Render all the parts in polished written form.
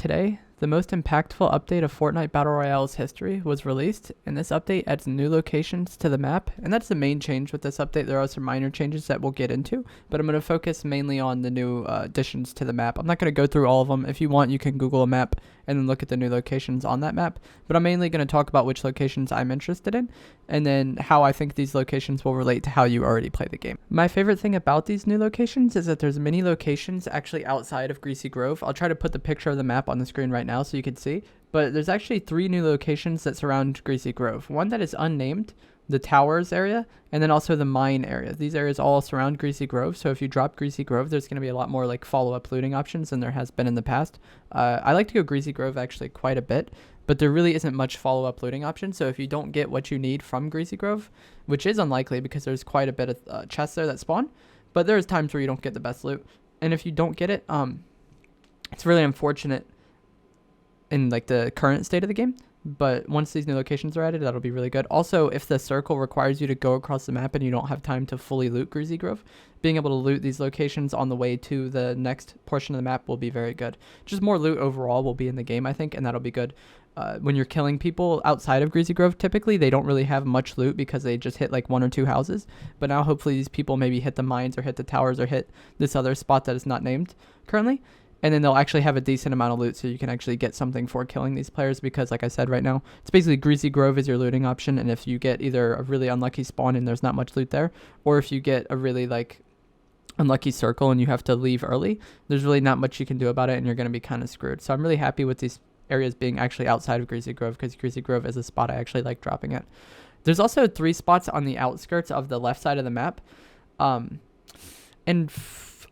Today, the most impactful update of Fortnite Battle Royale's history was released, and this update adds new locations to the map, and that's the main change with this update. There are some minor changes that we'll get into, but I'm going to focus mainly on the new additions to the map. I'm not going to go through all of them. If you want, you can Google a map and then look at the new locations on that map, but I'm mainly going to talk about which locations I'm interested in, and then how I think these locations will relate to how you already play the game. My favorite thing about these new locations is that there's many locations actually outside of Greasy Grove. I'll try to put the picture of the map on the screen right now so you can see, but there's actually 3 new locations that surround Greasy Grove. One that is unnamed, the towers area, and then also the mine area. These areas all surround Greasy Grove, so if you drop Greasy Grove, there's going to be a lot more like follow-up looting options than there has been in the past. I like to go Greasy Grove actually quite a bit, but there really isn't much follow-up looting options, so if you don't get what you need from Greasy Grove, which is unlikely because there's quite a bit of chests there that spawn, but there's times where you don't get the best loot, and if you don't get it, it's really unfortunate in like the current state of the game, but once these new locations are added, that'll be really good. Also, if the circle requires you to go across the map and you don't have time to fully loot Greasy Grove, being able to loot these locations on the way to the next portion of the map will be very good. Just more loot overall will be in the game, I think, and that'll be good. When you're killing people outside of Greasy Grove, typically they don't really have much loot because they just hit like 1 or 2 houses, but now hopefully these people maybe hit the mines or hit the towers or hit this other spot that is not named currently, and then they'll actually have a decent amount of loot so you can actually get something for killing these players, because like I said right now, it's basically Greasy Grove is your looting option, and if you get either a really unlucky spawn and there's not much loot there, or if you get a really like unlucky circle and you have to leave early, there's really not much you can do about it and you're going to be kind of screwed. So I'm really happy with these areas being actually outside of Greasy Grove, because Greasy Grove is a spot I actually like dropping at. There's also 3 spots on the outskirts of the left side of the map,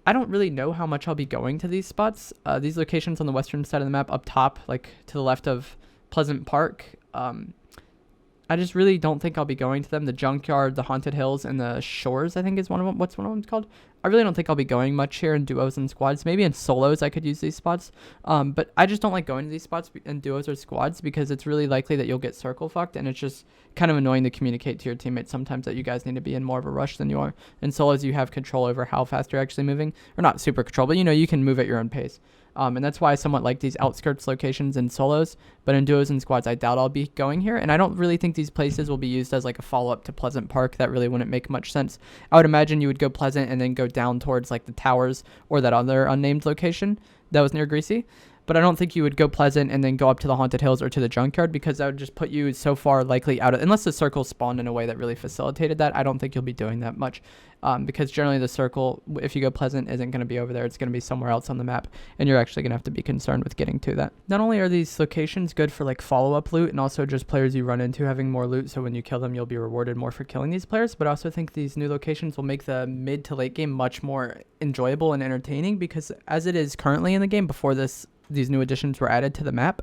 I don't really know how much I'll be going to these spots. These locations on the western side of the map up top, like to the left of Pleasant Park, I just really don't think I'll be going to them. The Junkyard, the Haunted Hills, and the Shores, I think is one of them. What's one of them called? I really don't think I'll be going much here in duos and squads. Maybe in solos I could use these spots. But I just don't like going to these spots in duos or squads because it's really likely that you'll get circle fucked, and it's just kind of annoying to communicate to your teammates sometimes that you guys need to be in more of a rush than you are. In solos, you have control over how fast you're actually moving. Or not super control, but you can move at your own pace. And that's why I somewhat like these outskirts locations in solos, but in duos and squads, I doubt I'll be going here. And I don't really think these places will be used as like a follow-up to Pleasant Park. That really wouldn't make much sense. I would imagine you would go Pleasant and then go down towards like the towers or that other unnamed location that was near Greasy. But I don't think you would go Pleasant and then go up to the Haunted Hills or to the Junkyard, because that would just put you so far likely out of, unless the circle spawned in a way that really facilitated that. I don't think you'll be doing that much, because generally the circle, if you go Pleasant, isn't going to be over there. It's going to be somewhere else on the map, and you're actually going to have to be concerned with getting to that. Not only are these locations good for like follow-up loot and also just players you run into having more loot, so when you kill them you'll be rewarded more for killing these players, but I also think these new locations will make the mid to late game much more enjoyable and entertaining, because as it is currently in the game before these new additions were added to the map,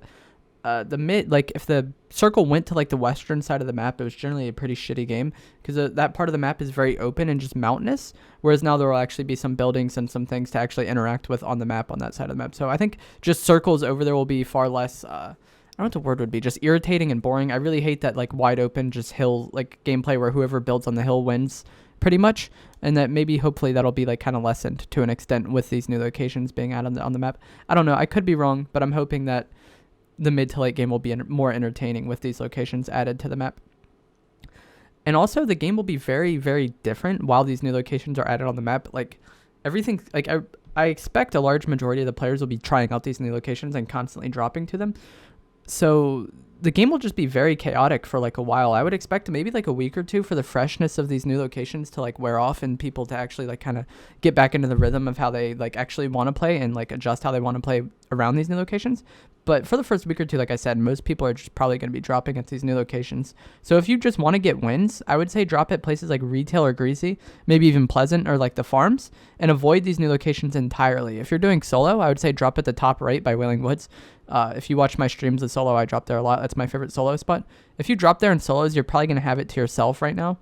the mid, like if the circle went to like the western side of the map, it was generally a pretty shitty game, because that part of the map is very open and just mountainous, whereas now there will actually be some buildings and some things to actually interact with on the map on that side of the map. So I think just circles over there will be far less I don't know what the word would be, just irritating and boring. I really hate that like wide open just hill like gameplay where whoever builds on the hill wins pretty much, and that maybe hopefully that'll be like kind of lessened to an extent with these new locations being added on the map. I don't know, I could be wrong, but I'm hoping that the mid to late game will be more entertaining with these locations added to the map. And also the game will be very, very different while these new locations are added on the map. Like everything, like I expect a large majority of the players will be trying out these new locations and constantly dropping to them. So the game will just be very chaotic for like a while. I would expect maybe like a week or 2 for the freshness of these new locations to like wear off and people to actually like kind of get back into the rhythm of how they like actually want to play and like adjust how they want to play around these new locations. But for the first week or 2, like I said, most people are just probably going to be dropping at these new locations. So if you just want to get wins, I would say drop at places like Retail or Greasy, maybe even Pleasant or like the farms, and avoid these new locations entirely. If you're doing solo, I would say drop at the top right by Wailing Woods. If you watch my streams of solo, I drop there a lot. That's my favorite solo spot. If you drop there in solos, you're probably going to have it to yourself right now,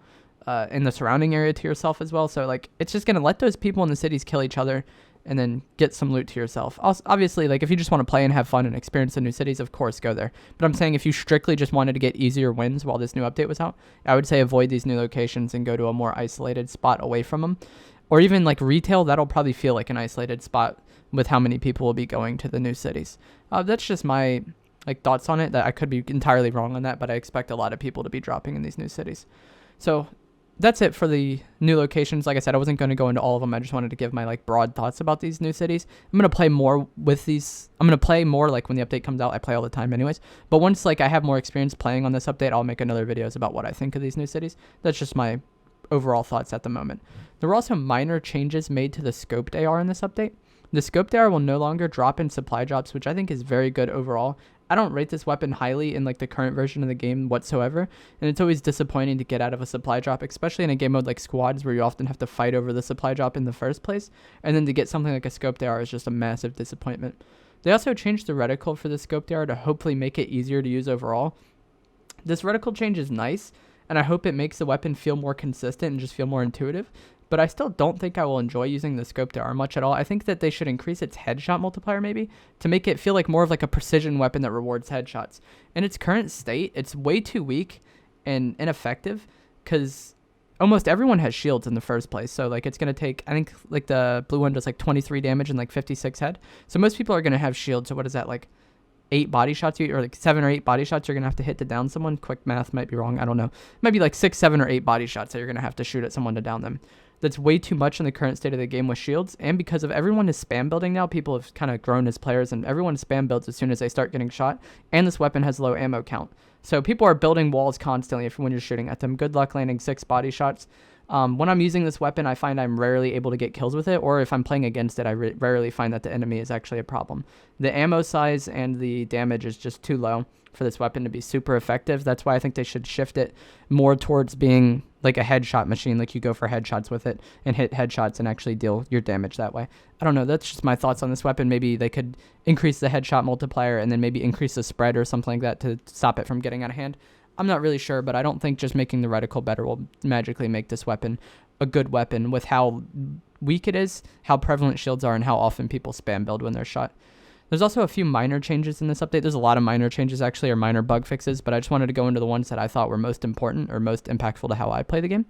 in the surrounding area to yourself as well. So like it's just going to let those people in the cities kill each other and then get some loot to yourself. Also, obviously, like if you just want to play and have fun and experience the new cities, of course, go there. But I'm saying if you strictly just wanted to get easier wins while this new update was out, I would say avoid these new locations and go to a more isolated spot away from them. Or even like Retail, that'll probably feel like an isolated spot with how many people will be going to the new cities. That's just my like thoughts on it. That I could be entirely wrong on that, but I expect a lot of people to be dropping in these new cities. So that's it for the new locations. Like I said, I wasn't going to go into all of them. I just wanted to give my like broad thoughts about these new cities. I'm going to play more with these. I'm going to play more like when the update comes out. I play all the time anyways. But once like I have more experience playing on this update, I'll make another videos about what I think of these new cities. That's just my overall thoughts at the moment. There were also minor changes made to the scoped AR in this update. The scoped AR will no longer drop in supply drops, which I think is very good overall. I don't rate this weapon highly in like the current version of the game whatsoever, and it's always disappointing to get out of a supply drop, especially in a game mode like squads where you often have to fight over the supply drop in the first place, and then to get something like a scoped AR is just a massive disappointment. They also changed the reticle for the scoped AR to hopefully make it easier to use overall. This reticle change is nice, and I hope it makes the weapon feel more consistent and just feel more intuitive. But I still don't think I will enjoy using the scoped AR much at all. I think that they should increase its headshot multiplier maybe to make it feel like more of like a precision weapon that rewards headshots. In its current state, it's way too weak and ineffective because almost everyone has shields in the first place. So like it's going to take, I think like the blue one does like 23 damage and like 56 head. So most people are going to have shields. So what is that, like 8 body shots or like 7 or 8 body shots you're going to have to hit to down someone? Quick math might be wrong. I don't know. It might be like 6, 7 or 8 body shots that you're going to have to shoot at someone to down them. That's way too much in the current state of the game with shields, and because of everyone is spam building now, people have kind of grown as players, and everyone spam builds as soon as they start getting shot, and this weapon has low ammo count. So people are building walls constantly when you're shooting at them. Good luck landing 6 body shots. When I'm using this weapon, I find I'm rarely able to get kills with it, or if I'm playing against it, I rarely find that the enemy is actually a problem. The ammo size and the damage is just too low for this weapon to be super effective. That's why I think they should shift it more towards being like a headshot machine, like you go for headshots with it and hit headshots and actually deal your damage that way. I don't know, that's just my thoughts on this weapon. Maybe they could increase the headshot multiplier and then maybe increase the spread or something like that to stop it from getting out of hand. I'm not really sure, but I don't think just making the reticle better will magically make this weapon a good weapon with how weak it is, how prevalent shields are, and how often people spam build when they're shot. There's also a few minor changes in this update. There's a lot of minor changes actually, or minor bug fixes, but I just wanted to go into the ones that I thought were most important or most impactful to how I play the game.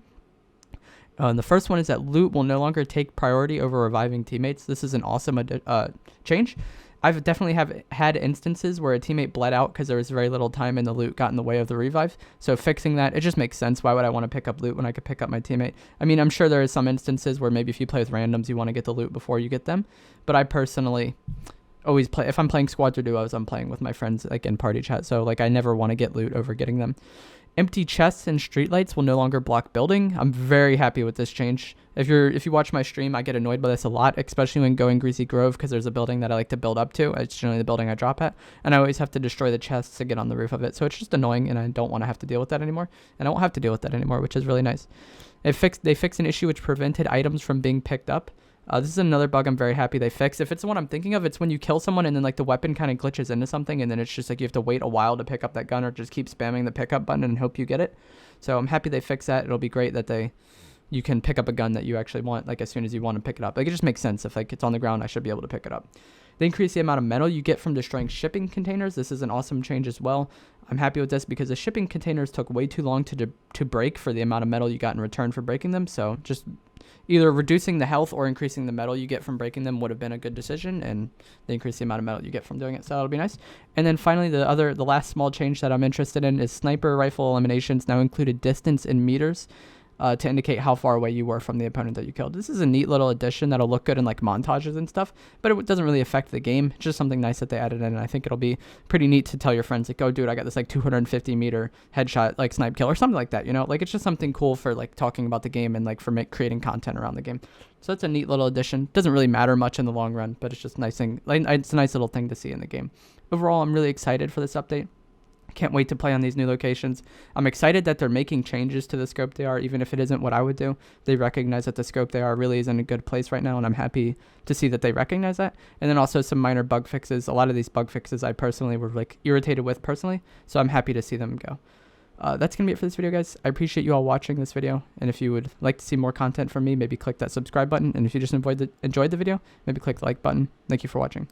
The first one is that loot will no longer take priority over reviving teammates. This is an awesome change. I've definitely had instances where a teammate bled out because there was very little time and the loot got in the way of the revive. So fixing that, it just makes sense. Why would I want to pick up loot when I could pick up my teammate? I mean, I'm sure there is some instances where maybe if you play with randoms, you want to get the loot before you get them. But I personally always play, if I'm playing squads or duos, I'm playing with my friends like in party chat. So like I never want to get loot over getting them. Empty chests and streetlights will no longer block building. I'm very happy with this change. If you watch my stream, I get annoyed by this a lot, especially when going Greasy Grove, because there's a building that I like to build up to. It's generally the building I drop at, and I always have to destroy the chests to get on the roof of it. So it's just annoying, and I don't want to have to deal with that anymore. And I won't have to deal with that anymore, which is really nice. They fixed an issue which prevented items from being picked up. This is another bug I'm very happy they fixed. If it's the one I'm thinking of, it's when you kill someone and then like the weapon kind of glitches into something and then it's just like you have to wait a while to pick up that gun or just keep spamming the pickup button and hope you get it. So I'm happy they fixed that. It'll be great that you can pick up a gun that you actually want like as soon as you want to pick it up. Like it just makes sense. If like it's on the ground, I should be able to pick it up. They increase the amount of metal you get from destroying shipping containers. This is an awesome change as well. I'm happy with this because the shipping containers took way too long to break for the amount of metal you got in return for breaking them. So just either reducing the health or increasing the metal you get from breaking them would have been a good decision, and they increase the amount of metal you get from doing it, so that'll be nice. And then finally, the last small change that I'm interested in is sniper rifle eliminations now included distance in meters to indicate how far away you were from the opponent that you killed. This is a neat little addition that'll look good in like montages and stuff, but it doesn't really affect the game. It's just something nice that they added in, and I think it'll be pretty neat to tell your friends like, oh dude, I got this like 250 meter headshot like snipe kill or something like that, you know? Like it's just something cool for like talking about the game and like for creating content around the game. So that's a neat little addition. Doesn't really matter much in the long run, but it's just nice thing. Like, it's a nice little thing to see in the game. Overall, I'm really excited for this update. Can't wait to play on these new locations. I'm excited that they're making changes to the scope they are, even if it isn't what I would do. They recognize that the scope they are really is in a good place right now, and I'm happy to see that they recognize that. And then also some minor bug fixes. A lot of these bug fixes I personally were like irritated with personally, so I'm happy to see them go. That's going to be it for this video, guys. I appreciate you all watching this video, and if you would like to see more content from me, maybe click that subscribe button, and if you just enjoyed the video, maybe click the like button. Thank you for watching.